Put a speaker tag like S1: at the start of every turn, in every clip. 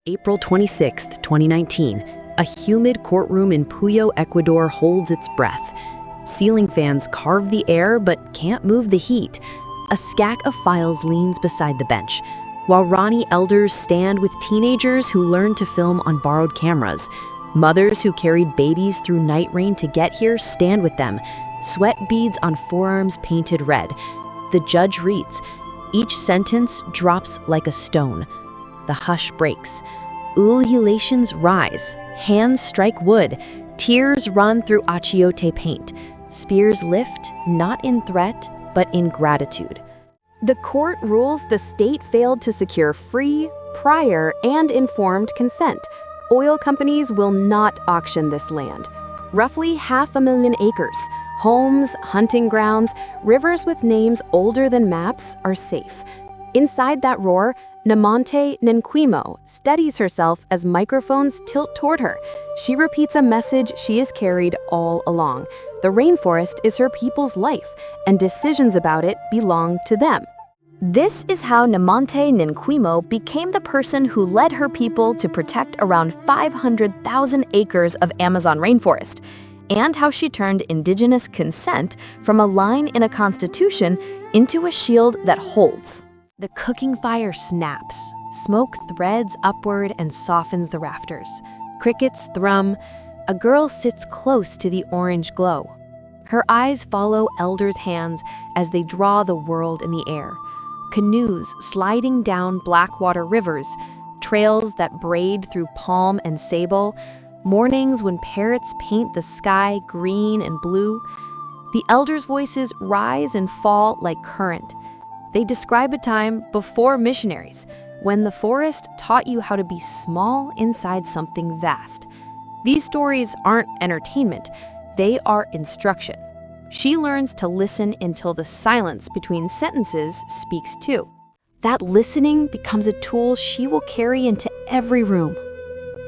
S1: April 26, 2019, a humid courtroom in Puyo, Ecuador holds its breath. Ceiling fans carve the air but can't move the heat. A stack of files leans beside the bench, while Ronnie elders stand with teenagers who learn to film on borrowed cameras. Mothers who carried babies through night rain to get here stand with them, sweat beads on forearms painted red. The judge reads. Each sentence drops like a stone. The hush breaks. Ululations rise. Hands strike wood. Tears run through achiote paint. Spears lift, not in threat, but in gratitude. The court rules the state failed to secure free, prior, and informed consent. Oil companies will not auction this land. Roughly 500,000 acres. Homes, hunting grounds, rivers with names older than maps are safe. Inside that roar, Nemonte Nenquimo steadies herself as microphones tilt toward her. She repeats a message she has carried all along. The rainforest is her people's life, and decisions about it belong to them. This is how Nemonte Nenquimo became the person who led her people to protect around 500,000 acres of Amazon rainforest, and how she turned indigenous consent from a line in a constitution into a shield that holds. The cooking fire snaps. Smoke threads upward and softens the rafters. Crickets thrum. A girl sits close to the orange glow. Her eyes follow elders' hands as they draw the world in the air. Canoes sliding down blackwater rivers, trails that braid through palm and sable, mornings when parrots paint the sky green and blue. The elders' voices rise and fall like current. They describe a time before missionaries, when the forest taught you how to be small inside something vast. These stories aren't entertainment, they are instruction. She learns to listen until the silence between sentences speaks too. That listening becomes a tool she will carry into every room.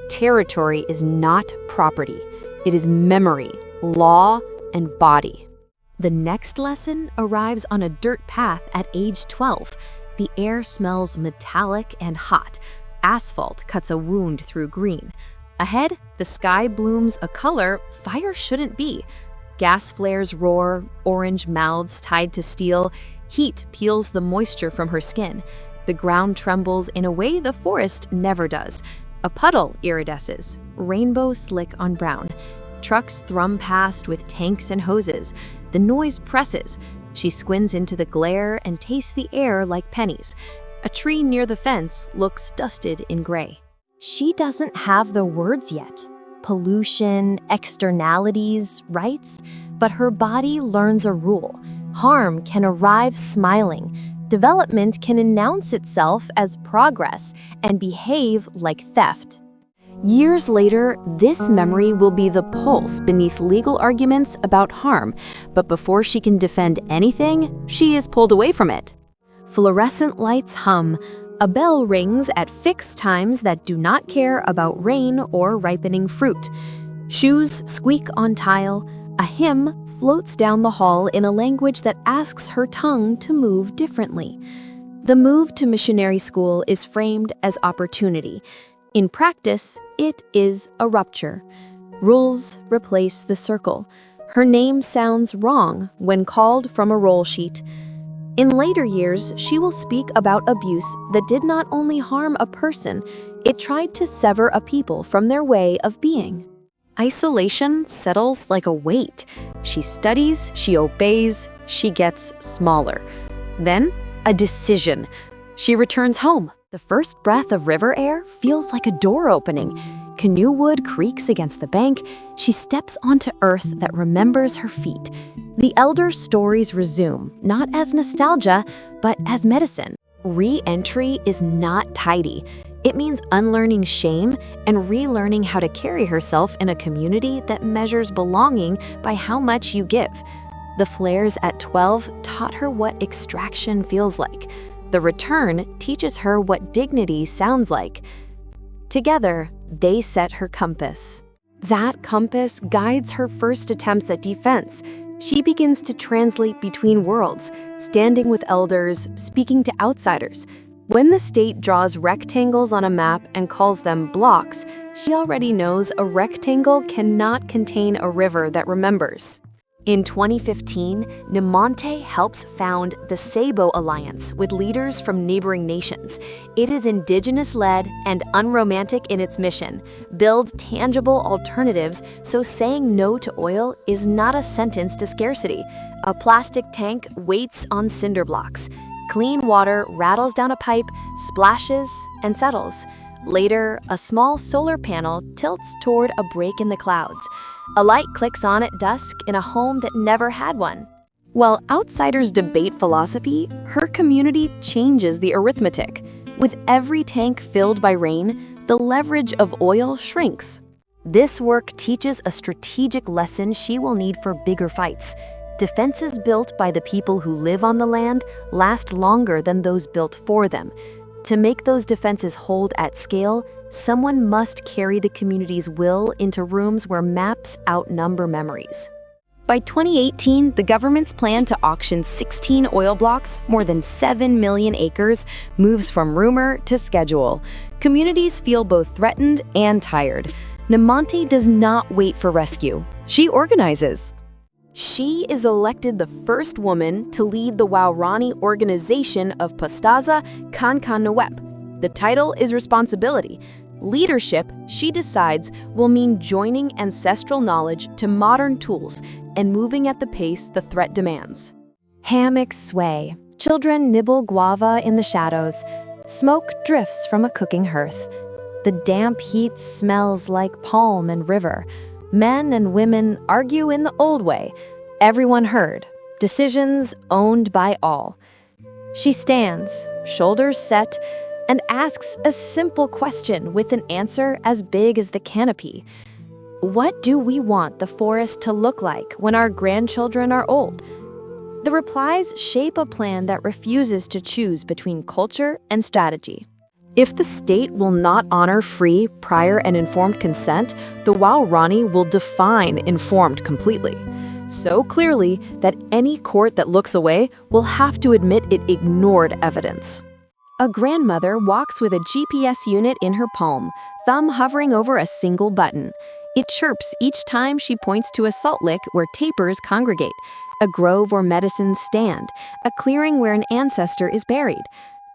S1: Territory is not property. It is memory, law, and body. The next lesson arrives on a dirt path at age 12. The air smells metallic and hot. Asphalt cuts a wound through green. Ahead, the sky blooms a color fire shouldn't be. Gas flares roar, orange mouths tied to steel. Heat peels the moisture from her skin. The ground trembles in a way the forest never does. A puddle iridesces, rainbow slick on brown. Trucks thrum past with tanks and hoses. The noise presses. She squints into the glare and tastes the air like pennies. A tree near the fence looks dusted in gray. She doesn't have the words yet. Pollution, externalities, rights. But her body learns a rule. Harm can arrive smiling. Development can announce itself as progress and behave like theft. Years later, this memory will be the pulse beneath legal arguments about harm, but before she can defend anything, she is pulled away from it. Fluorescent lights hum. A bell rings at fixed times that do not care about rain or ripening fruit. Shoes squeak on tile. A hymn floats down the hall in a language that asks her tongue to move differently. The move to missionary school is framed as opportunity. In practice, it is a rupture. Rules replace the circle. Her name sounds wrong when called from a roll sheet. In later years, she will speak about abuse that did not only harm a person, it tried to sever a people from their way of being. Isolation settles like a weight. She studies, she obeys, she gets smaller. Then, a decision. She returns home. The first breath of river air feels like a door opening. Canoe wood creaks against the bank. She steps onto earth that remembers her feet. The elder stories resume, not as nostalgia, but as medicine. Re-entry is not tidy. It means unlearning shame and relearning how to carry herself in a community that measures belonging by how much you give. The flares at 12 taught her what extraction feels like. The return teaches her what dignity sounds like. Together, they set her compass. That compass guides her first attempts at defense. She begins to translate between worlds, standing with elders, speaking to outsiders. When the state draws rectangles on a map and calls them blocks, she already knows a rectangle cannot contain a river that remembers. In 2015, Nemonte helps found the Sabo Alliance with leaders from neighboring nations. It is indigenous-led and unromantic in its mission. Build tangible alternatives so saying no to oil is not a sentence to scarcity. A plastic tank waits on cinder blocks. Clean water rattles down a pipe, splashes, and settles. Later, a small solar panel tilts toward a break in the clouds. A light clicks on at dusk in a home that never had one. While outsiders debate philosophy, her community changes the arithmetic. With every tank filled by rain, the leverage of oil shrinks. This work teaches a strategic lesson she will need for bigger fights. Defenses built by the people who live on the land last longer than those built for them. To make those defenses hold at scale, someone must carry the community's will into rooms where maps outnumber memories. By 2018, the government's plan to auction 16 oil blocks, more than 7 million acres, moves from rumor to schedule. Communities feel both threatened and tired. Nemonte does not wait for rescue. She organizes. She is elected the first woman to lead the Waorani organization of Pastaza Kankan Nwep. The title is responsibility. Leadership, she decides, will mean joining ancestral knowledge to modern tools and moving at the pace the threat demands. Hammocks sway. Children nibble guava in the shadows. Smoke drifts from a cooking hearth. The damp heat smells like palm and river. Men and women argue in the old way. Everyone heard. Decisions owned by all. She stands, shoulders set, and asks a simple question with an answer as big as the canopy. What do we want the forest to look like when our grandchildren are old? The replies shape a plan that refuses to choose between culture and strategy. If the state will not honor free, prior, and informed consent, the Waorani will define informed completely. So clearly that any court that looks away will have to admit it ignored evidence. A grandmother walks with a GPS unit in her palm, thumb hovering over a single button. It chirps each time she points to a salt lick where tapirs congregate, a grove or medicine stand, a clearing where an ancestor is buried.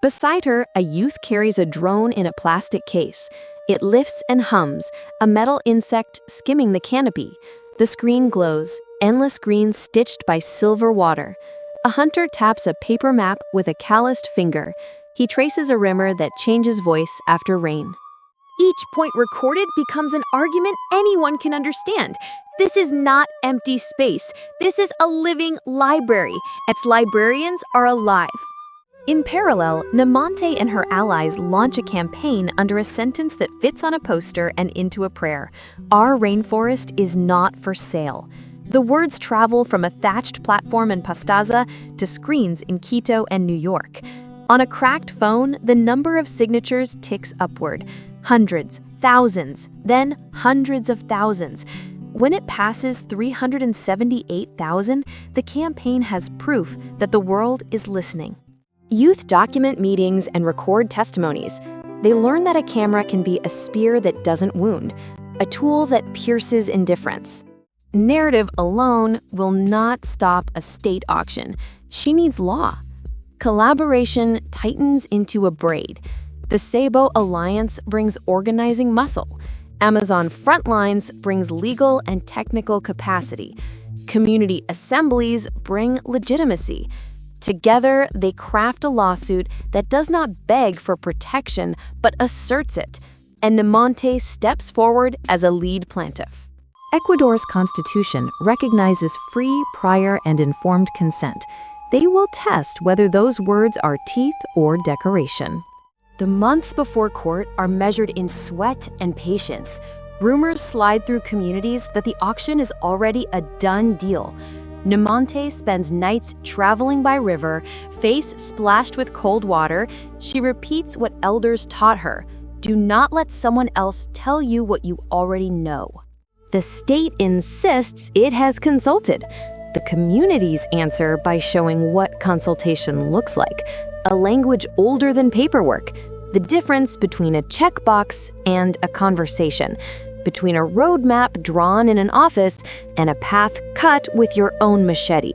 S1: Beside her, a youth carries a drone in a plastic case. It lifts and hums, a metal insect skimming the canopy. The screen glows, endless green stitched by silver water. A hunter taps a paper map with a calloused finger. He traces a rimmer that changes voice after rain. Each point recorded becomes an argument anyone can understand. This is not empty space. This is a living library. Its librarians are alive. In parallel, Nemonte and her allies launch a campaign under a sentence that fits on a poster and into a prayer. Our rainforest is not for sale. The words travel from a thatched platform in Pastaza to screens in Quito and New York. On a cracked phone, the number of signatures ticks upward. Hundreds, thousands, then hundreds of thousands. When it passes 378,000, the campaign has proof that the world is listening. Youth document meetings and record testimonies. They learn that a camera can be a spear that doesn't wound, a tool that pierces indifference. Narrative alone will not stop a state auction. She needs law. Collaboration tightens into a braid. The Sabo Alliance brings organizing muscle. Amazon Frontlines brings legal and technical capacity. Community assemblies bring legitimacy. Together, they craft a lawsuit that does not beg for protection, but asserts it. And Nemonte steps forward as a lead plaintiff. Ecuador's constitution recognizes free, prior, and informed consent. They will test whether those words are teeth or decoration. The months before court are measured in sweat and patience. Rumors slide through communities that the auction is already a done deal. Nemonte spends nights traveling by river, face splashed with cold water. She repeats what elders taught her. Do not let someone else tell you what you already know. The state insists it has consulted. The communities answer by showing what consultation looks like. a language older than paperwork, the difference between a checkbox and a conversation, between a roadmap drawn in an office and a path cut with your own machete.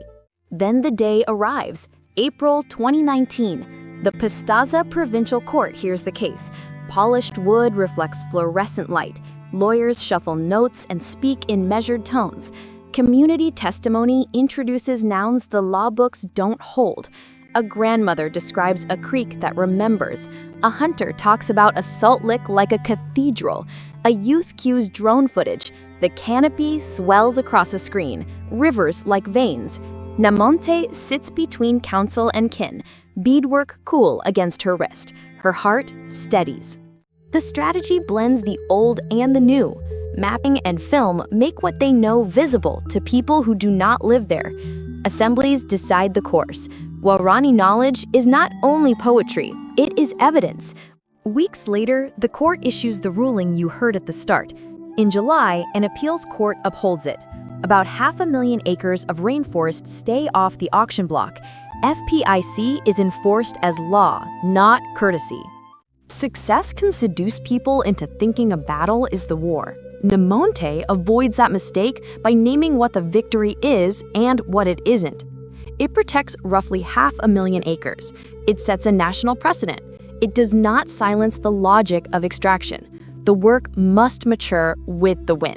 S1: Then the day arrives, April 2019. The Pastaza Provincial Court hears the case. Polished wood reflects fluorescent light. Lawyers shuffle notes and speak in measured tones. Community testimony introduces nouns the law books don't hold. A grandmother describes a creek that remembers. A hunter talks about a salt lick like a cathedral. A youth cues drone footage. The canopy swells across a screen. Rivers like veins. Nemonte sits between counsel and kin. Beadwork cool against her wrist. Her heart steadies. The strategy blends the old and the new. Mapping and film make what they know visible to people who do not live there. Assemblies decide the course. Waorani knowledge is not only poetry, it is evidence. Weeks later, the court issues the ruling you heard at the start. In July, an appeals court upholds it. About 500,000 acres of rainforest stay off the auction block. FPIC is enforced as law, not courtesy. Success can seduce people into thinking a battle is the war. Nemonte avoids that mistake by naming what the victory is and what it isn't. It protects roughly 500,000 acres. It sets a national precedent. It does not silence the logic of extraction. The work must mature with the win.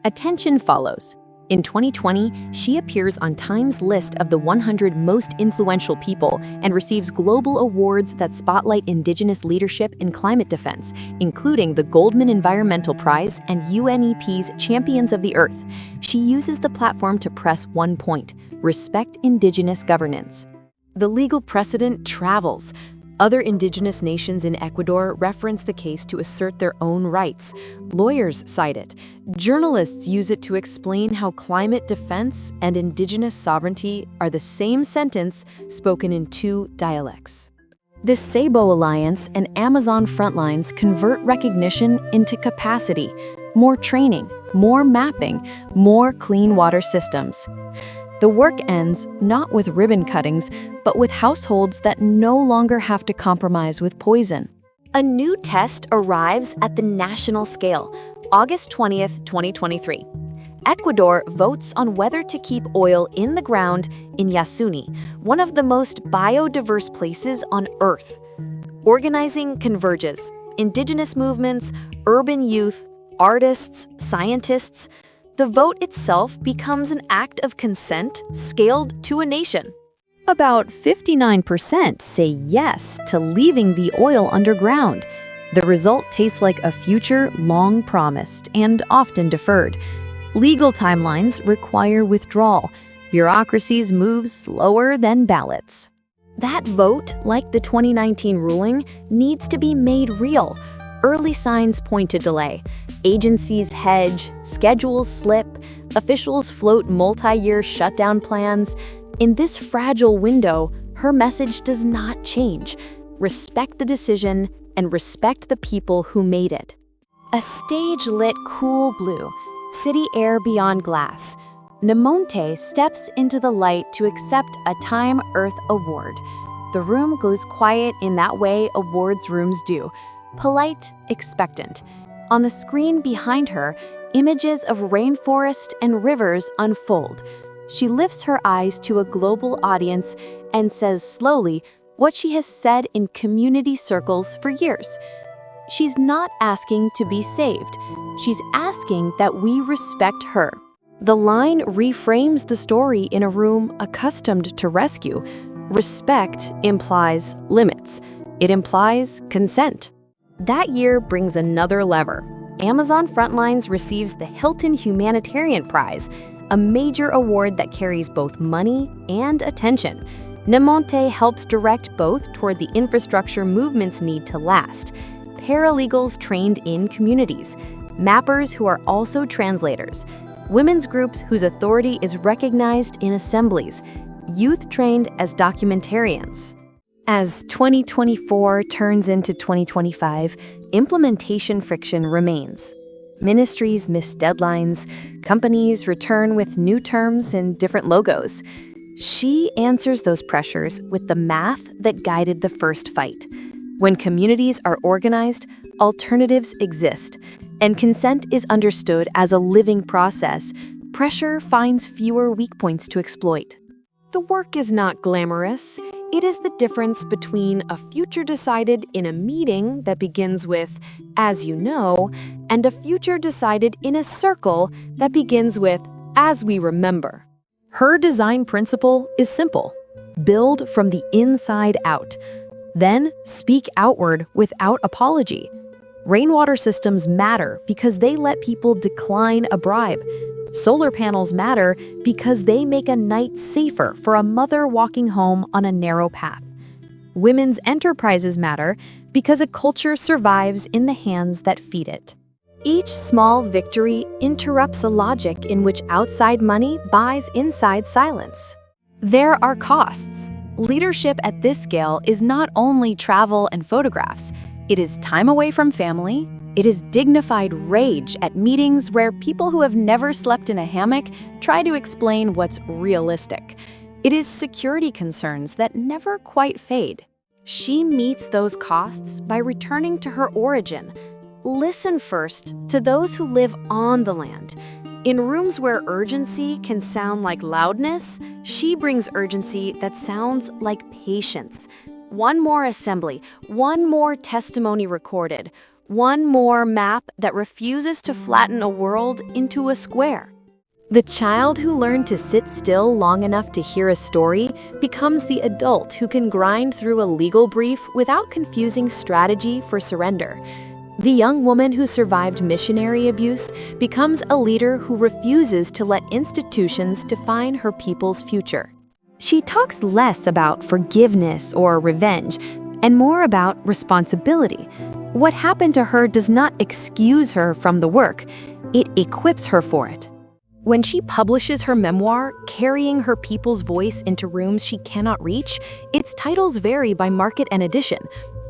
S1: Attention follows. In 2020, she appears on Time's list of the 100 most influential people and receives global awards that spotlight Indigenous leadership in climate defense, including the Goldman Environmental Prize and UNEP's Champions of the Earth. She uses the platform to press one point: respect Indigenous governance. The legal precedent travels. Other indigenous nations in Ecuador reference the case to assert their own rights. Lawyers cite it. Journalists use it to explain how climate defense and indigenous sovereignty are the same sentence spoken in two dialects. The Sabo Alliance and Amazon Frontlines convert recognition into capacity, more training, more mapping, more clean water systems. The work ends not with ribbon cuttings, but with households that no longer have to compromise with poison. A new test arrives at the national scale, August 20th, 2023. Ecuador votes on whether to keep oil in the ground in Yasuni, one of the most biodiverse places on Earth. Organizing converges. Indigenous movements, urban youth, artists, scientists. The vote itself becomes an act of consent scaled to a nation. About 59% say yes to leaving the oil underground. The result tastes like a future long promised and often deferred. Legal timelines require withdrawal. Bureaucracies move slower than ballots. That vote, like the 2019 ruling, needs to be made real. Early signs point to delay. Agencies hedge, schedules slip, officials float multi-year shutdown plans. In this fragile window, her message does not change. Respect the decision and respect the people who made it. A stage lit cool blue, city air beyond glass. Nemonte steps into the light to accept a Time Earth Award. The room goes quiet in that way awards rooms do. Polite, expectant. On the screen behind her, images of rainforest and rivers unfold. She lifts her eyes to a global audience and says slowly what she has said in community circles for years. She's not asking to be saved. She's asking that we respect her. The line reframes the story in a room accustomed to rescue. Respect implies limits. It implies consent. That year brings another lever. Amazon Frontlines receives the Hilton Humanitarian Prize, a major award that carries both money and attention. Nemonte helps direct both toward the infrastructure movements need to last. Paralegals trained in communities, mappers who are also translators, women's groups whose authority is recognized in assemblies, youth trained as documentarians. As 2024 turns into 2025, implementation friction remains. Ministries miss deadlines, companies return with new terms and different logos. She answers those pressures with the math that guided the first fight. When communities are organized, alternatives exist, and consent is understood as a living process, pressure finds fewer weak points to exploit. The work is not glamorous. It is the difference between a future decided in a meeting that begins with, "as you know," and a future decided in a circle that begins with, "as we remember." Her design principle is simple: build from the inside out. Then speak outward without apology. Rainwater systems matter because they let people decline a bribe. Solar panels matter because they make a night safer for a mother walking home on a narrow path. Women's enterprises matter because a culture survives in the hands that feed it. Each small victory interrupts a logic in which outside money buys inside silence. There are costs. Leadership at this scale is not only travel and photographs. It is time away from family. It is dignified rage at meetings where people who have never slept in a hammock try to explain what's realistic. It is security concerns that never quite fade. She meets those costs by returning to her origin. Listen first to those who live on the land. In rooms where urgency can sound like loudness, she brings urgency that sounds like patience. One more assembly, one more testimony recorded, one more map that refuses to flatten a world into a square. The child who learned to sit still long enough to hear a story becomes the adult who can grind through a legal brief without confusing strategy for surrender. The young woman who survived missionary abuse becomes a leader who refuses to let institutions define her people's future. She talks less about forgiveness or revenge and more about responsibility. What happened to her does not excuse her from the work, it equips her for it. When she publishes her memoir, carrying her people's voice into rooms she cannot reach, its titles vary by market and edition.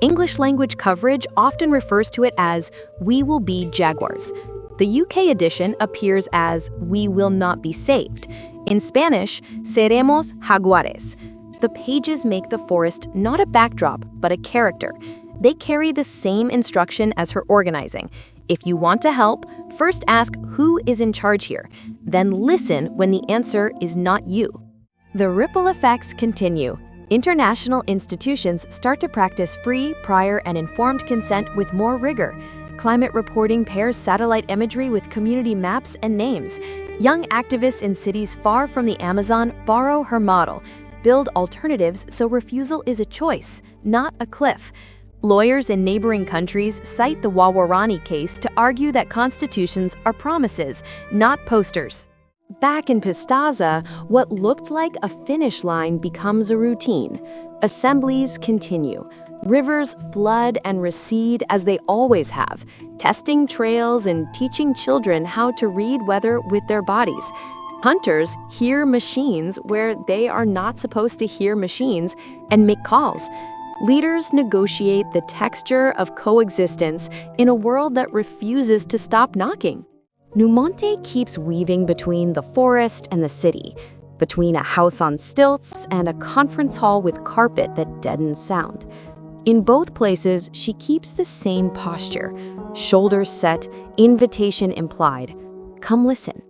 S1: English language coverage often refers to it as "We Will Be Jaguars." The UK edition appears as "We Will Not Be Saved." In Spanish, "Seremos Jaguares." The pages make the forest not a backdrop, but a character. They carry the same instruction as her organizing. If you want to help, first ask who is in charge here, then listen when the answer is not you. The ripple effects continue. International institutions start to practice free, prior, and informed consent with more rigor. Climate reporting pairs satellite imagery with community maps and names. Young activists in cities far from the Amazon borrow her model. Build alternatives so refusal is a choice, not a cliff. Lawyers in neighboring countries cite the Wawarani case to argue that constitutions are promises, not posters. Back in Pistaza, what looked like a finish line becomes a routine. Assemblies continue. Rivers flood and recede as they always have, testing trails and teaching children how to read weather with their bodies. Hunters hear machines where they are not supposed to hear machines and make calls. Leaders negotiate the texture of coexistence in a world that refuses to stop knocking. Nemonte keeps weaving between the forest and the city, between a house on stilts and a conference hall with carpet that deadens sound. In both places, she keeps the same posture, shoulders set, invitation implied. Come listen.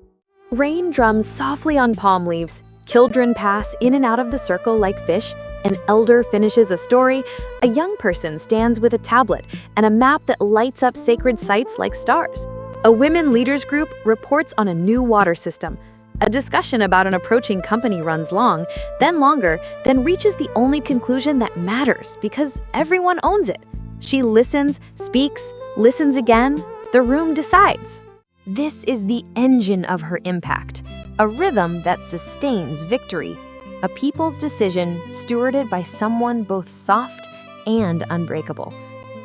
S1: Rain drums softly on palm leaves. Children pass in and out of the circle like fish. An elder finishes a story. A young person stands with a tablet and a map that lights up sacred sites like stars. A women leaders group reports on a new water system. A discussion about an approaching company runs long, then longer, then reaches the only conclusion that matters because everyone owns it. She listens, speaks, listens again. The room decides. This is the engine of her impact, a rhythm that sustains victory, a people's decision stewarded by someone both soft and unbreakable.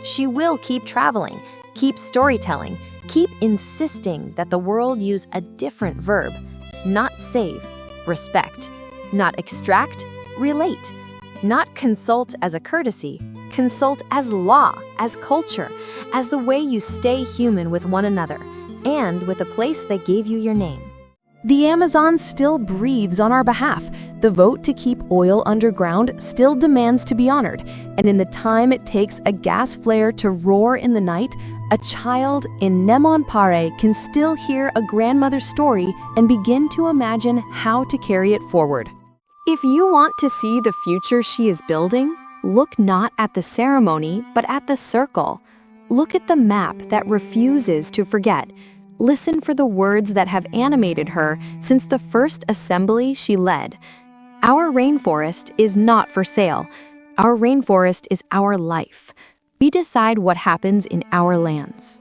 S1: She will keep traveling, keep storytelling, keep insisting that the world use a different verb, not save, respect, not extract, relate, not consult as a courtesy, consult as law, as culture, as the way you stay human with one another, and with a place that gave you your name. The Amazon still breathes on our behalf. The vote to keep oil underground still demands to be honored. And in the time it takes a gas flare to roar in the night, a child in Nemonte can still hear a grandmother's story and begin to imagine how to carry it forward. If you want to see the future she is building, look not at the ceremony, but at the circle. Look at the map that refuses to forget. Listen for the words that have animated her since the first assembly she led. Our rainforest is not for sale. Our rainforest is our life. We decide what happens in our lands.